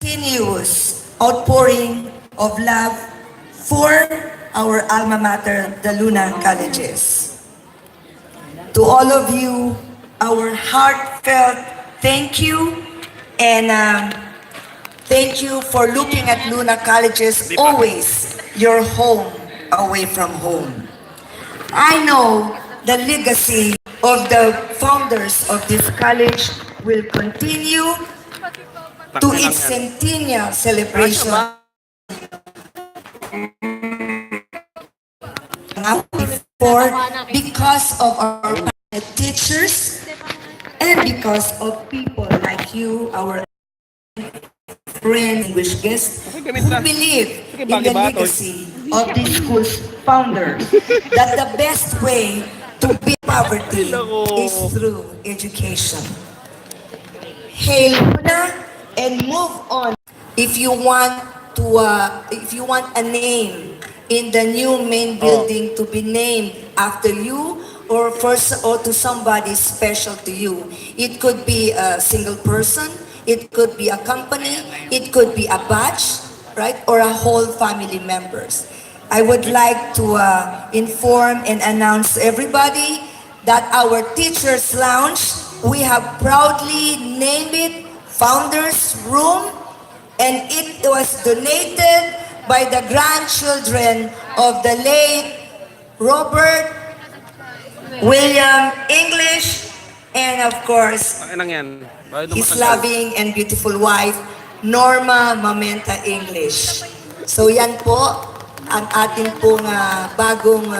continuous outpouring of love for our alma mater, the Luna Colleges. To all of you, our heartfelt thank you, and thank you for looking at Luna Colleges always your home away from home. I know the legacy of the founders of this college will continue to its centennial celebration before, because of our teachers and because of people like you, our friends, English guests, who believe in the legacy of this school's founders, that the best way to beat poverty is through education. Hail Luna and move on. If you want a name in the new main building to be named after you, or to somebody special to you, it could be a single person, it could be a company, it could be a batch, right, or a whole family members. I would like to inform and announce to everybody that our Teachers Lounge, we have proudly named it Founders Room, and it was donated by the grandchildren of the late Robert William English, and of course, his loving and beautiful wife, Norma Mamenta English. So yan po, ang ating pong bagong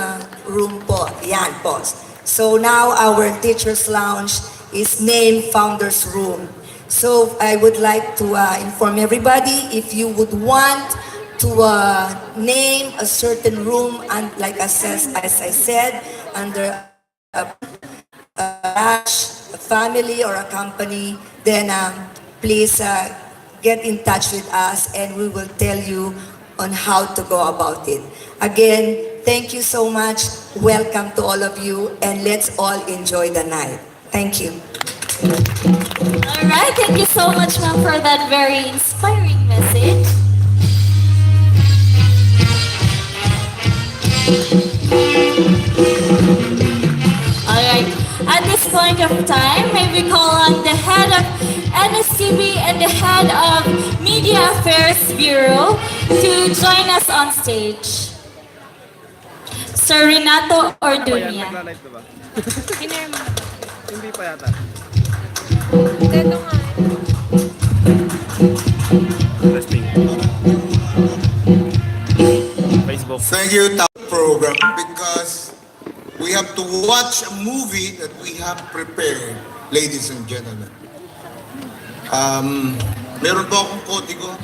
room po. Yan po. So now our Teachers Lounge is named Founders Room. So I would like to inform everybody, if you would want to name a certain room, and like as I said, under a family or a company, then please get in touch with us and we will tell you on how to go about it. Again, thank you so much. Welcome to all of you, and let's all enjoy the night. Thank you. All right, thank you so much, ma'am, for that very inspiring message. All right, at this point of time, may we call on the head of NSTB and the head of Media Affairs Bureau to join us on stage. Sir Renato Orduña. Hindi pa yata. Facebook. Thank you, top program, because we have to watch a movie that we have prepared, ladies and gentlemen. Meron po akong kodigo.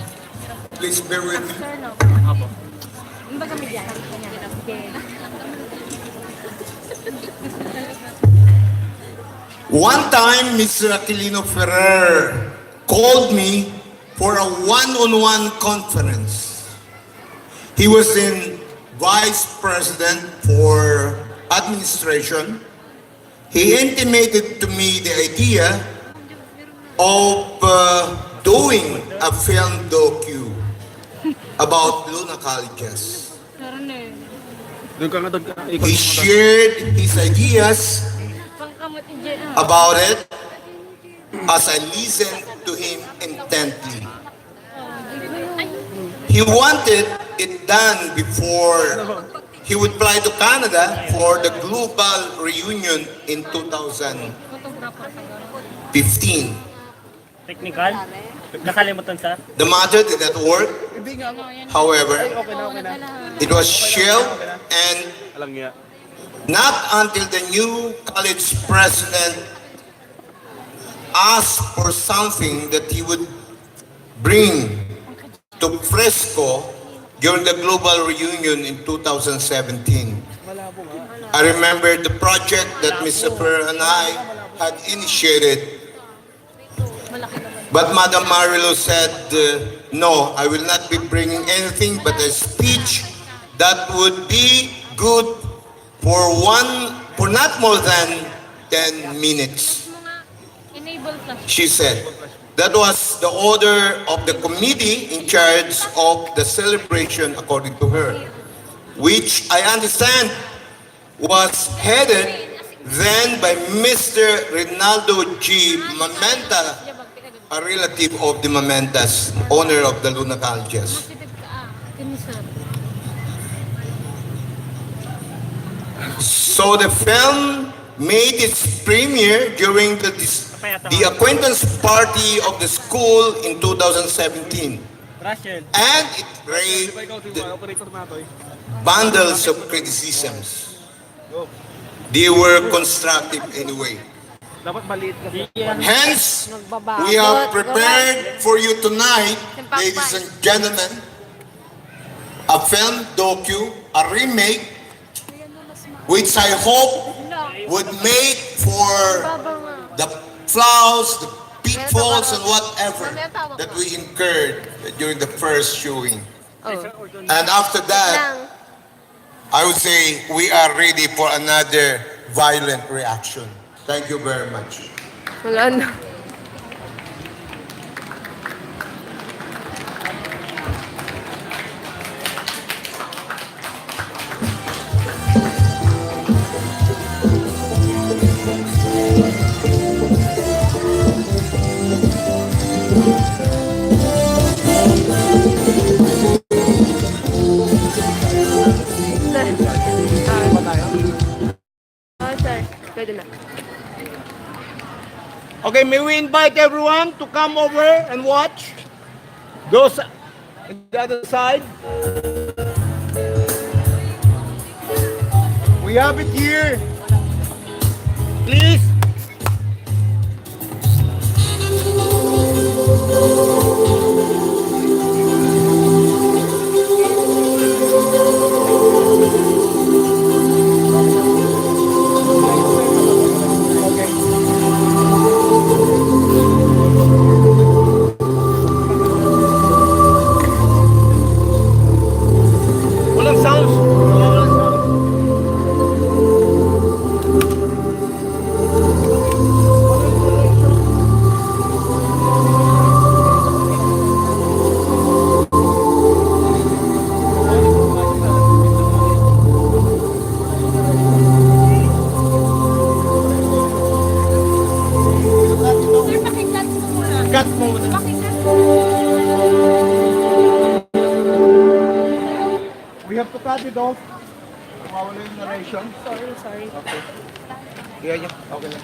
Please bear with me. One time, Mr. Aquilino Ferrer called me for a one-on-one conference. He was in Vice President for Administration. He intimated to me the idea of doing a film docu about Luna Colleges. He shared his ideas about it as I listened to him intently. He wanted it done before he would fly to Canada for the global reunion in 2015. Technical? Nakalimutan, sir? The matter did not work. However, it was shelved, and not until the new college president asked for something that he would bring to Fresco during the global reunion in 2017. I remember the project that Mr. Per and I had initiated, but Madam Marilo said, no, I will not be bringing anything but a speech that would be good for not more than 10 minutes. She said, That was the order of the committee in charge of the celebration, according to her, which I understand was headed then by Mr. Rinaldo G. Mamenta, a relative of the Mamentas, owner of the Luna Colleges. So the film made its premiere during the acquaintance party of the school in 2017, Russell. and it raised bundles of criticisms. They were constructive anyway. Dapat maliit kasi. Hence, we have prepared for you tonight, ladies and gentlemen, a film docu, a remake, which I hope would make for the flaws, the pitfalls, and whatever that we incurred during the first showing. And after that, I would say we are ready for another violent reaction. Thank you very much. Wala na. Sir. Pwede na. Okay, may we invite everyone to come over and watch? Those on the other side. We have it here. Please. Walang sounds. Walang sounds. Sir, pakikat mo muna. Cut mo muna. Pakikat mo. We have to cut it off. Mawala yung narration. Sorry. Okay. Yeah. Okay lang.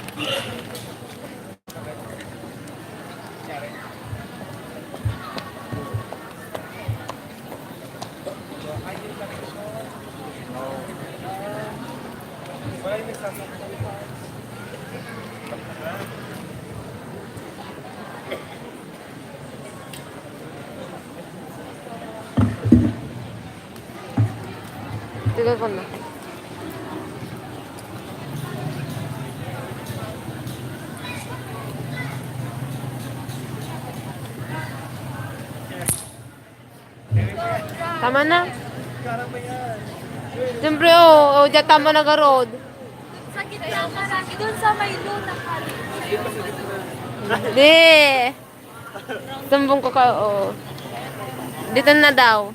Tigal ko na. Tama na. Siyempre, diyan tama na ka-road. Sa gitna ka na. Doon sa may luna ka. Hindi. Sumbong ko ka, Dito na daw.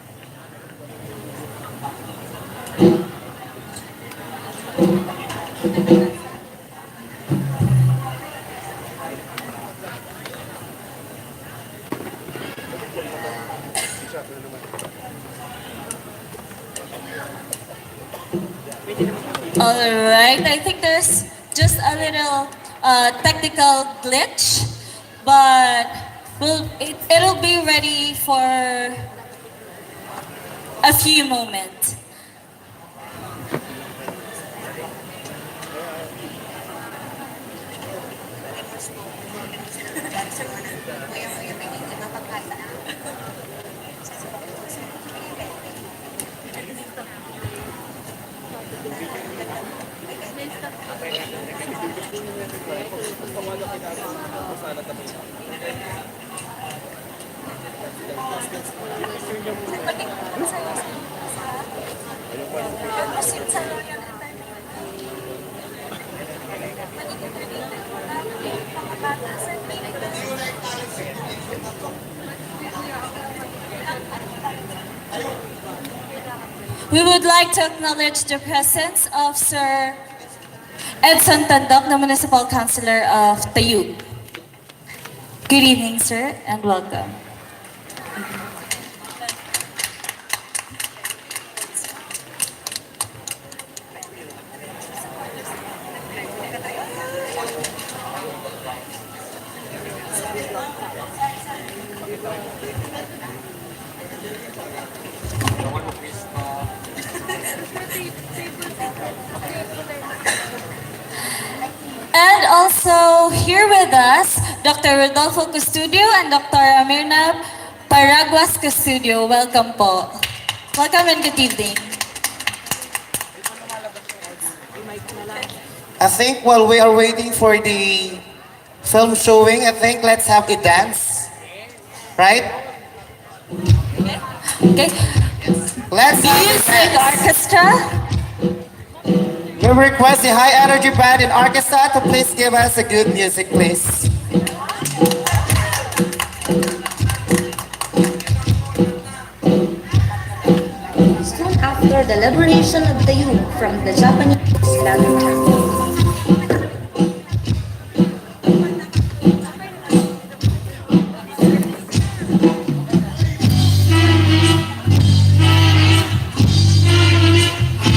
All right, I think there's just a little technical glitch, but it'll be ready for a few moments. we would like to acknowledge the presence of Sir Edson Tandok, the Municipal Councilor of Tayu. Good evening, sir, and welcome. And also here with us, Dr. Rodolfo Custodio and Dr. Amirna Paraguas Custodio. Welcome po. Welcome and good evening. I think while we are waiting for the film showing, I think let's have a dance. Right? Okay. Let's have a Music dance. orchestra. We request the high energy band and orchestra to please give us a good music, please. Soon after the liberation of Tayu from the Japanese Islamic camp.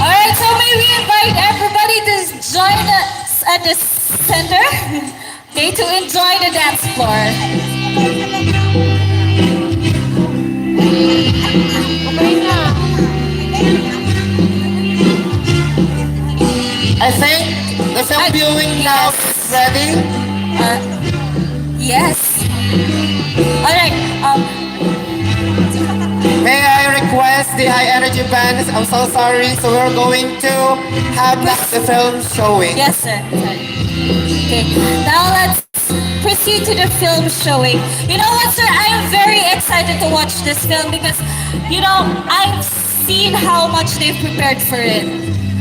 Alright, so may we invite everybody to join us at the center, okay, to enjoy the dance floor. I think the film viewing now is ready. Yes. Alright, May I request the high energy band? I'm so sorry. So we're going to have the film showing. yes, sir. Okay, now let's proceed to the film showing. You know what, sir? I am very excited to watch this film because, you know, I've seen how much they've prepared for it.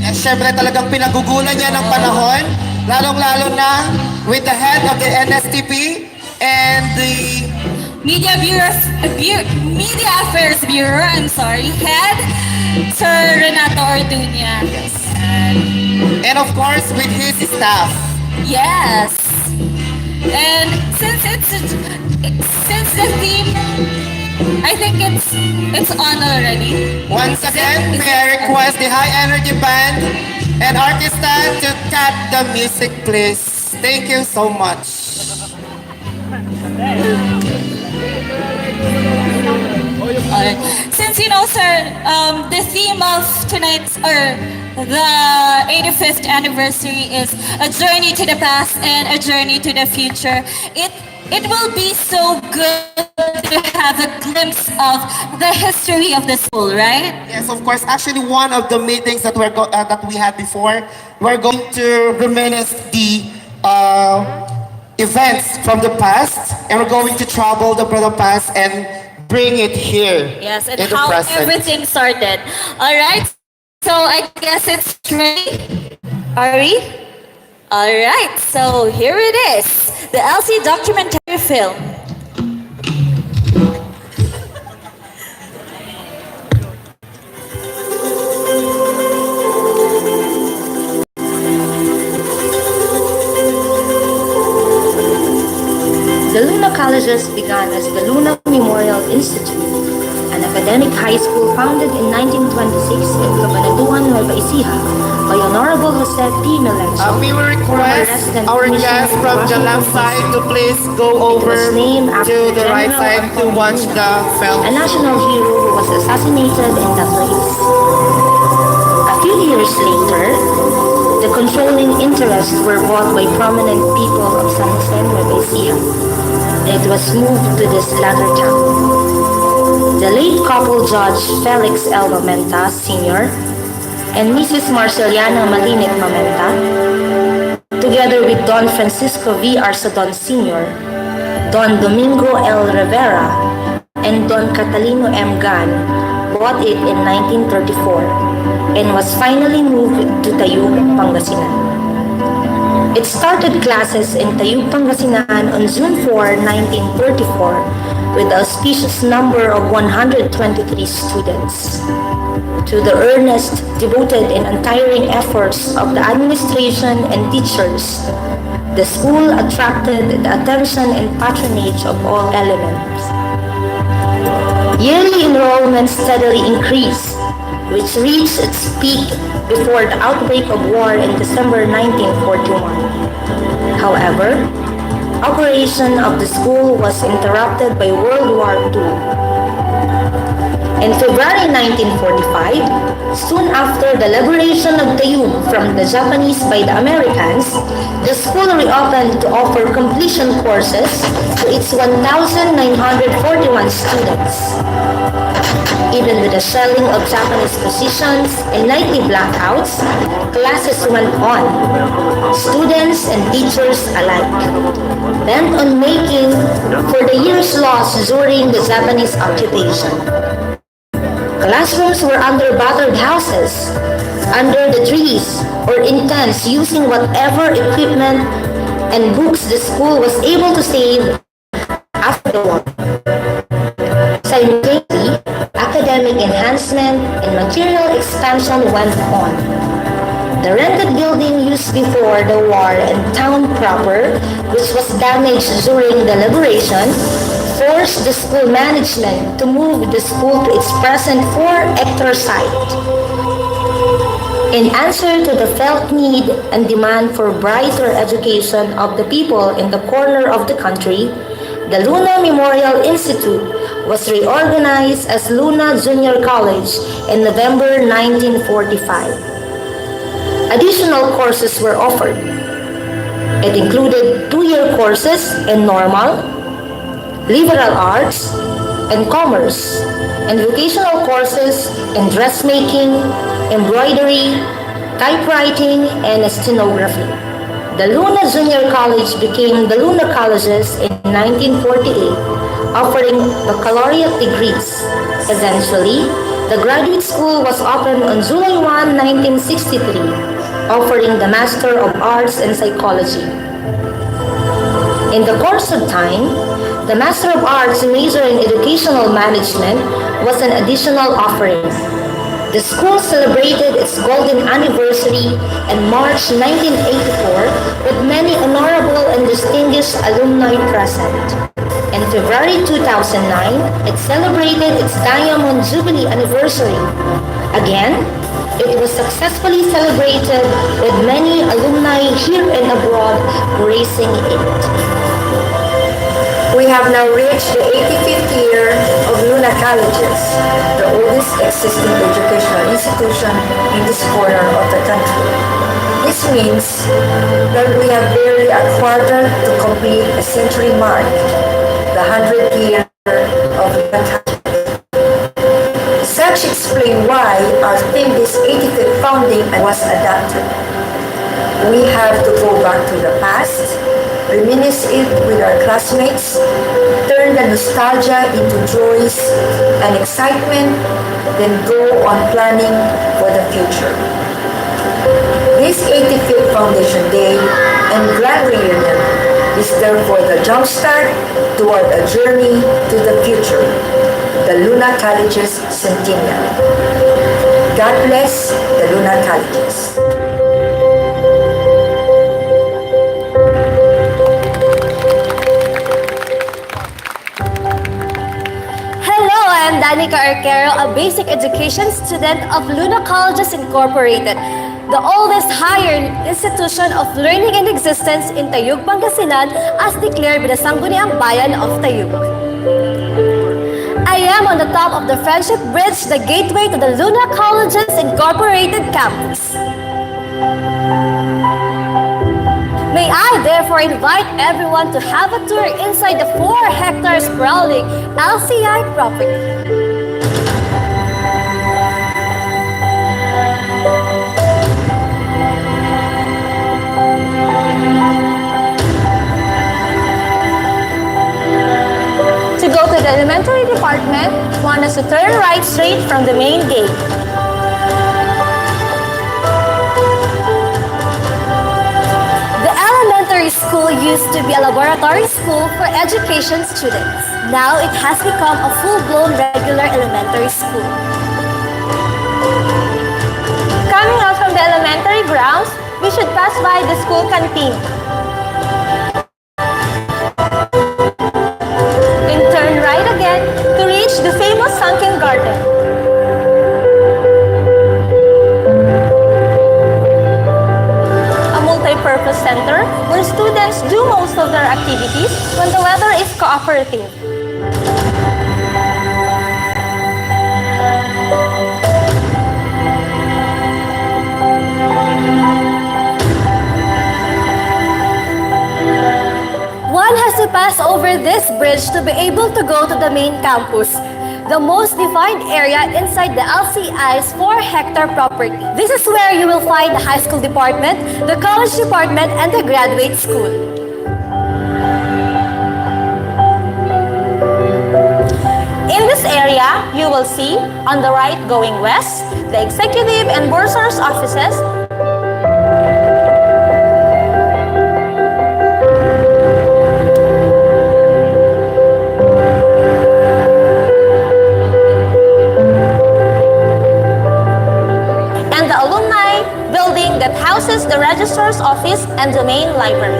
Yes, syempre talagang pinagugulan niya ng panahon, lalong-lalo na with the head of the NSTP and the Media Affairs Bureau, I'm sorry, head, Sir Renato Orduña. and of course with his staff. Yes. And since the theme, I think it's on already. Once again, may I request the high energy band and orchestra to cut the music, please. Thank you so much. Alright. Since you know, sir, the theme of tonight's or the 85th anniversary is a journey to the past and a journey to the future. It will be so good to have a glimpse of the history of the school, right? Yes, of course. Actually, one of the meetings that that we had before, we're going to reminisce the events from the past, and we're going to travel the past and bring it here. Yes, and in the how present. everything started. All right, so I guess it's ready. Are we? All right, so here it is, the LC documentary film. The Luna Colleges began as the Luna Memorial Institute, an academic high school founded in 1926 in Cabanatuan, Nueva Ecija by Honorable Jose P. Melencio. We will request our guests from the left side to please go over was named to after the right General side to watch the film. a national hero who was assassinated in that place. A few years later, the controlling interests were bought by prominent people of San Jose, Nueva Ecija. It was moved to this latter town. The late couple Judge Felix L. Mamenta Sr. and Mrs. Marceliana Malinik Mamenta, together with Don Francisco V. Arsadon Sr., Don Domingo L. Rivera, and Don Catalino M. Gan, bought it in 1934 and was finally moved to Tayu, Pangasinan. It started classes in Tayug, Pangasinan on June 4, 1934 with the auspicious number of 123 students. To the earnest, devoted, and untiring efforts of the administration and teachers, the school attracted the attention and patronage of all elements. Yearly enrollment steadily increased, which reached its peak before the outbreak of war in December 1941. However, operation of the school was interrupted by World War II. In February 1945, soon after the liberation of Tayug from the Japanese by the Americans, the school reopened to offer completion courses to its 1,941 students. Even with the shelling of Japanese positions and nightly blackouts, classes went on, students and teachers alike, bent on making for the years lost during the Japanese occupation. Classrooms were under battered houses, under the trees, or in tents using whatever equipment and books the school was able to save after the war. Simultaneously, academic enhancement and material expansion went on. The rented building used before the war in town proper, which was damaged during the liberation, forced the school management to move the school to its present 4-hectare site. In answer to the felt need and demand for brighter education of the people in the corner of the country, the Luna Memorial Institute was reorganized as Luna Junior College in November 1945. Additional courses were offered. It included 2-year courses in normal, liberal arts, and commerce, and vocational courses in dressmaking, embroidery, typewriting, and stenography. The Luna Junior College became the Luna Colleges in 1948, offering baccalaureate degrees. Eventually, the graduate school was opened on July 1, 1963, offering the Master of Arts in Psychology. In the course of time, the Master of Arts major in Educational Management was an additional offering. The school celebrated its golden anniversary in March 1984 with many honorable and distinguished alumni present. In February 2009, it celebrated its Diamond Jubilee anniversary. Again, it was successfully celebrated with many alumni here and abroad gracing it. We have now reached the 85th year of Luna Colleges, the oldest existing educational institution in this corner of the country. This means that we have barely a quarter to complete a century mark, the 100th year of Luna Colleges. Such explain why our theme this 85th founding was adopted. We have to go back to the past, reminisce it with our classmates, turn the nostalgia into joys and excitement, then go on planning for the future. This 85th Foundation Day and Grand Reunion is therefore the jumpstart toward a journey to the future, the Luna Colleges Centennial. God bless the Luna Colleges. I'm Danica Arquero, a basic education student of Luna Colleges Incorporated, the oldest higher institution of learning in existence in Tayug, Pangasinan, as declared by the Sangguniang Bayan of Tayug. I am on the top of the Friendship Bridge, the gateway to the Luna Colleges Incorporated campus. May I therefore invite everyone to have a tour inside the 4-hectare sprawling LCI property. To go to the elementary department, one has to turn right straight from the main gate. The school used to be a laboratory school for education students. Now it has become a full-blown regular elementary school. Coming out from the elementary grounds, we should pass by the school canteen. Then turn right again to reach the famous sunken garden. A multi-purpose center where students do most of their activities when the weather is cooperative. One has to pass over this bridge to be able to go to the main campus, the most defined area inside the LCI's 4-hectare property. This is where you will find the high school department, the college department, and the graduate school. In this area, you will see, on the right going west, the executive and bursar's offices, and the alumni building that houses the registrar's office and the main library.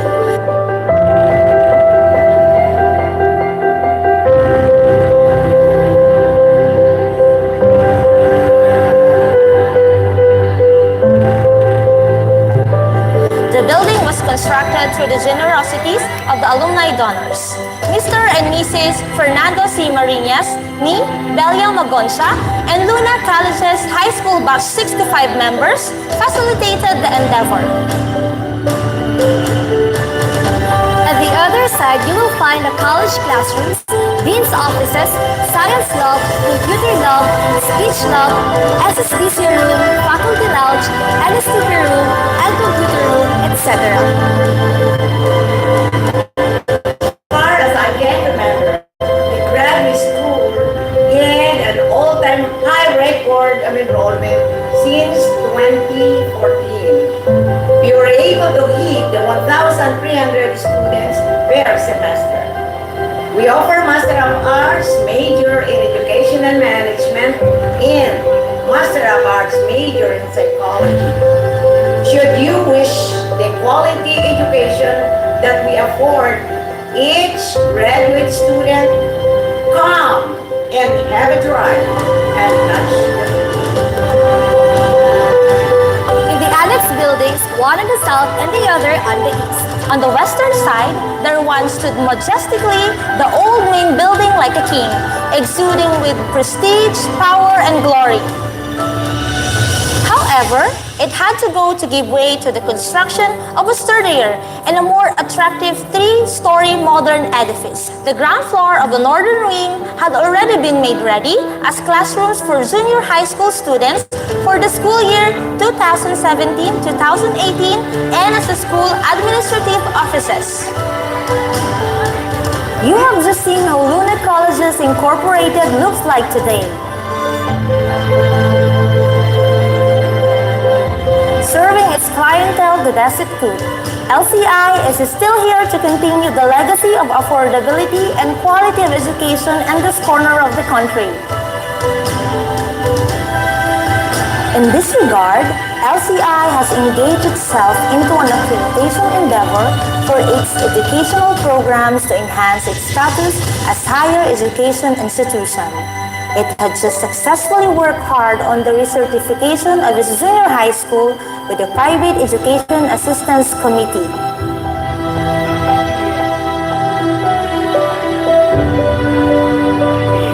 The building was constructed through the generosities of the alumni donors. Mr. and Mrs. Fernando C. Marinas, ni Belia Magoncia, and Luna College's High School Batch 65 members facilitated the endeavor. At the other side, you will find the college classrooms, dean's offices, science lab, computer lab, speech lab, SSBC room, faculty lounge, NSTP room, and computer room, etc. Far as I can remember, the graduate school had an all-time high record of enrollment since 2014. We were able to hit the 1,300 students per semester. We offer Master of Arts major in Education and Management and Master of Arts major in Psychology. Should you wish the quality education that we afford each graduate student, come and have a try and touch the In the annex buildings, one on the south and the other on the east. On the western side, there once stood majestically the old main building like a king, exuding with prestige, power, and glory. However, it had to go to give way to the construction of a sturdier and a more attractive 3-story modern edifice. The ground floor of the northern wing had already been made ready as classrooms for junior high school students for the school year 2017-2018 and as the school administrative offices. You have just seen how Luna Colleges Incorporated looks like today. Serving its clientele the best it could, LCI is still here to continue the legacy of affordability and quality of education in this corner of the country. In this regard, LCI has engaged itself into an accreditation endeavor for its educational programs to enhance its status as higher education institution. It had just successfully worked hard on the recertification of its junior high school with the Private Education Assistance Committee.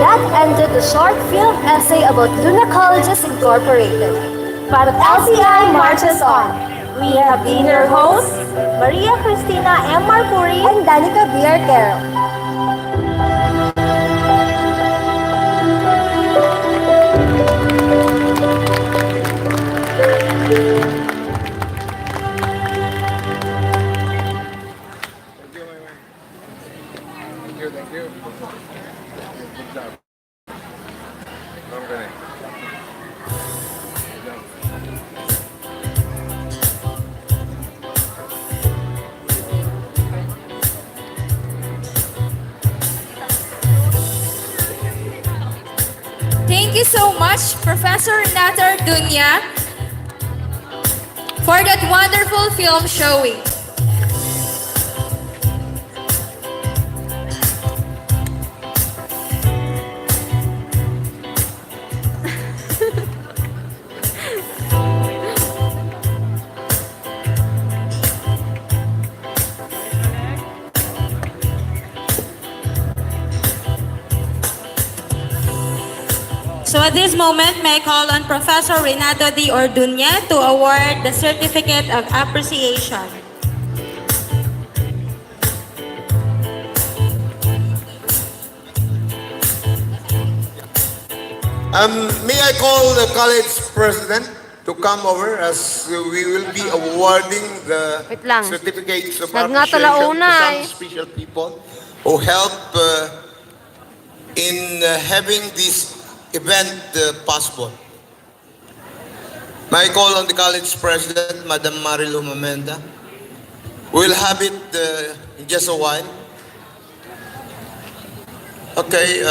That ended the short film essay about Luna Colleges Incorporated. But LCI marches on. We have been your hosts, Maria Cristina M. Marcuri and Danica B. Arquero. Thank you so much, Professor Natar Dunya, for that wonderful film showing. So at this moment, may I call on Professor Renato D. Orduña to award the Certificate of Appreciation. May I call the college president to come over as we will be awarding the Wait lang. certificates of Nagngatala appreciation una to some eh. special people who help in having this event possible. May I call on the college president, Madam Marilu Mamenda. We'll have it in just a while. Okay.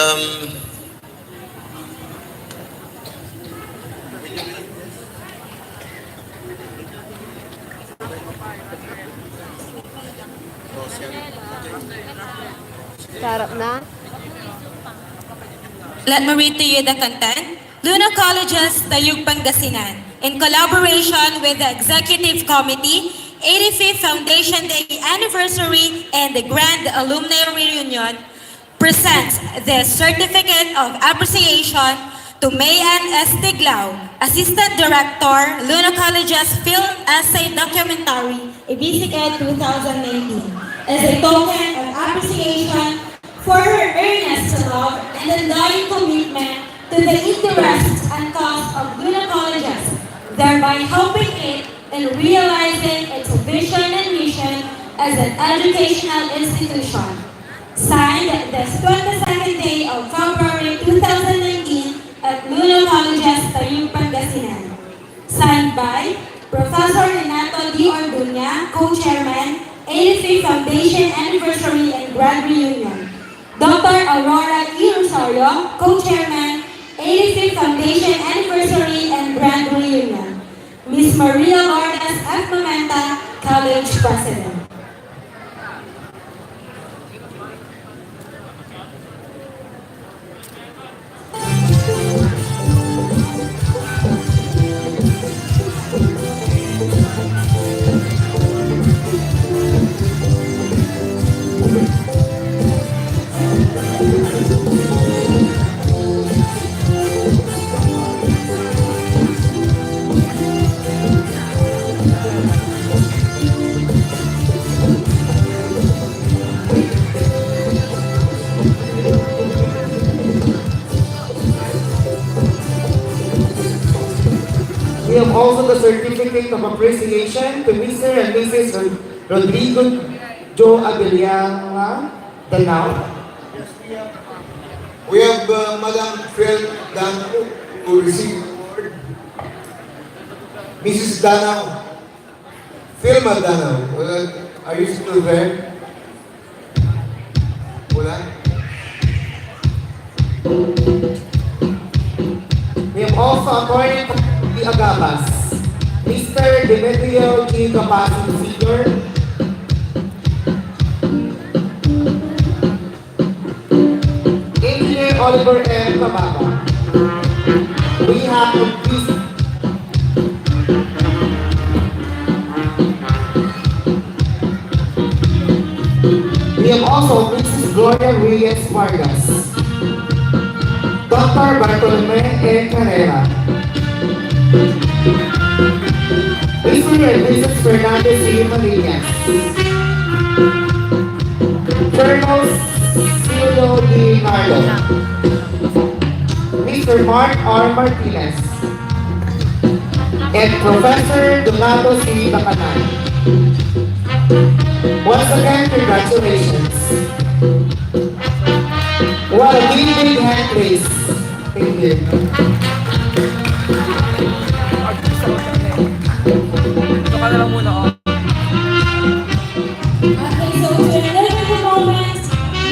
Sarap na. Let me read to you the content. Luna College's Tayug Pangasinan, in collaboration with the Executive Committee, 85th Foundation Day Anniversary and the Grand Alumni Reunion, presents the Certificate of Appreciation to Mayan S. Tiglao, Assistant Director, Luna College's Film Essay Documentary, Ibisig Ed 2019, as a token of appreciation for her earnest love and undying commitment to the interests and cause of Luna Colleges, thereby helping it in realizing its vision and mission as an educational institution. Signed this 22nd day of February 2019 at Luna Colleges, Tayug, Pangasinan. Signed by Professor Renato D. Orduña, Co-Chairman, 85th Foundation Anniversary and Grand Reunion. Dr. Aurora E. Rosario, Co-Chairman, 85th Foundation Anniversary and Grand Reunion. Ms. Maria Lourdes F. Mamenta, College President. We have also the Certificate of Appreciation to Mr. and Mrs. Rodrigo Joe Abeliana Danao. We have Madam Phil Danao who received the award. Mrs. Danao. Philma Danao. Are you still there? Wala? We have also appointed the Agabas, Mr. Demetrio G. Capacity Sr., Engineer Oliver M. Cababa. We have also Mrs. Gloria Reyes Vargas, Dr. Bartolome E. Carrera, Mr. and Mrs. Fernandez C. Marinas, Colonel Silvio D. Carlo, Mr. Mark R. Martinez, and Professor Donato C. Bacanan. Once again, congratulations. What a big hand, please. Thank you. Ito ka na lang muna ako. Okay, so to enable the moment,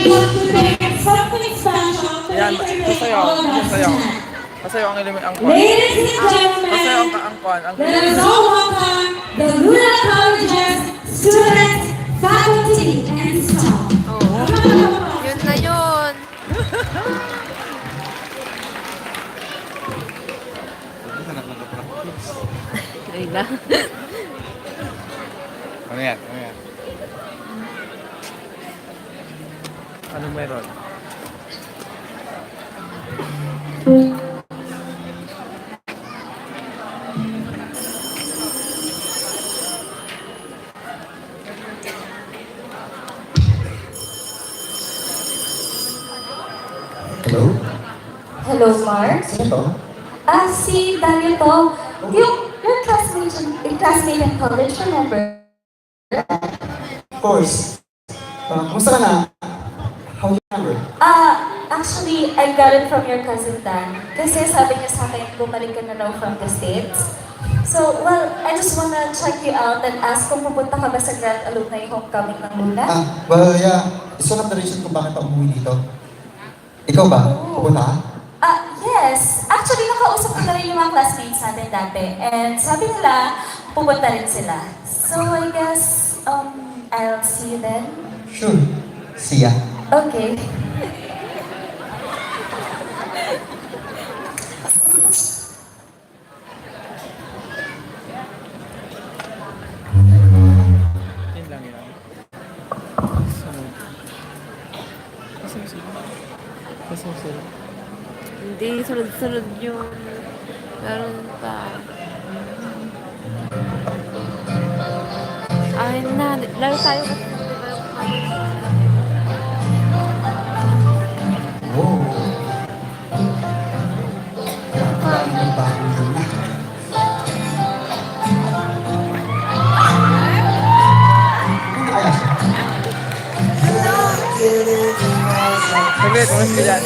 we have prepared something special to Yan, entertain sasayaw, all of us sasayaw. tonight. Kasi ang element ang kwan. Ladies and Kasi gentlemen, ang kwan, ang let us all welcome the Luna College's students, faculty, and staff. Yun na yun. Ay na. Ano yan? Ano yan? anong meron? Hello? Hello, Mark. Sino to? Si Daniel to. Your classmate in college, remember? Of course. Kumusta ka na? How you remember? Actually, I got it from your cousin Dan. Kasi sabi niya sa akin, bumalik ka na raw from the States. So, well, I just wanna check you out and ask kung pupunta ka ba sa Grand Alumni Homecoming ng Luna? Well, yeah. It's one of the reasons kung bakit ako umuwi dito. Ikaw ba? Pupunta ka? Yes. Actually, nakausap ko na rin yung mga classmates natin dati. And sabi nila, pupunta rin sila. So, I guess, I'll see you then. Sure. See ya. Okay. Yun lang yun. Sunod. Kasunod. Hindi, sunod-sunod yun. Meron pa. Ay na, laro tayo kasi. Oh. Grabe, may bagong na. Ano kaya siya? Saglit, umas ka dyan.